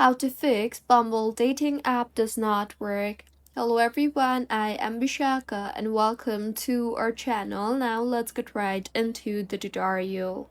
How to fix Bumble dating app does not work. Hello everyone, I am Bishaka and welcome to our channel. Now let's get right into the tutorial.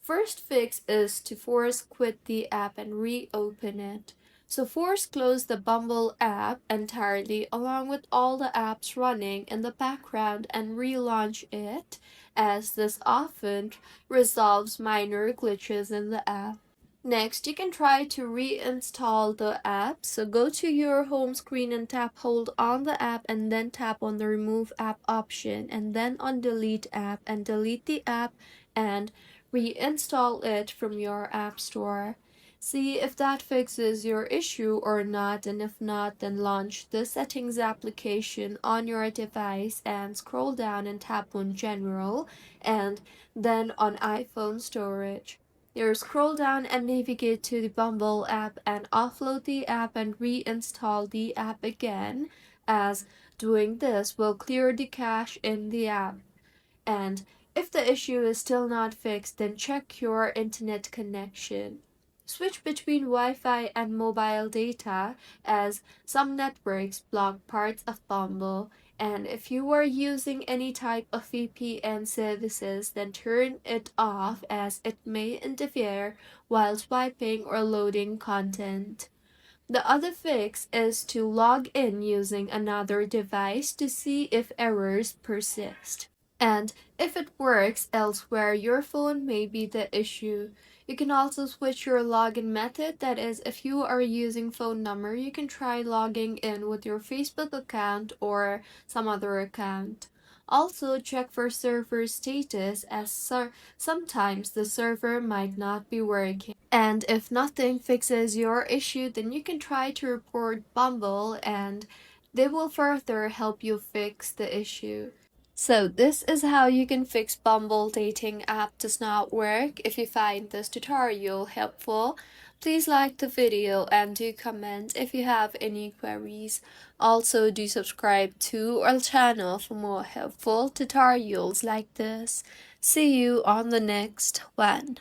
First fix is to force quit the app and reopen it. So force close the Bumble app entirely along with all the apps running in the background and relaunch it, as this often resolves minor glitches in the app. Next, you can try to reinstall the app. So go to your home screen and hold on the app and then tap on the remove app option and then on delete app and delete the app and reinstall it from your app store. See if that fixes your issue or not, and if not, then launch the settings application on your device and scroll down and tap on general and then on iPhone storage. You scroll down and navigate to the Bumble app and offload the app and reinstall the app again, as doing this will clear the cache in the app. And if the issue is still not fixed, then check your internet connection. Switch between Wi-Fi and mobile data, as some networks block parts of Bumble. And if you are using any type of VPN services, then turn it off, as it may interfere while swiping or loading content. The other fix is to log in using another device to see if errors persist. And if it works elsewhere, your phone may be the issue. You can also switch your login method. That is, if you are using phone number, you can try logging in with your Facebook account or some other account. Also, check for server status, as sometimes the server might not be working. And if nothing fixes your issue, then you can try to report Bumble and they will further help you fix the issue. So this is how you can fix Bumble dating app does not work. If you find this tutorial helpful, please like the video and do comment if you have any queries. Also do subscribe to our channel for more helpful tutorials like this. See you on the next one.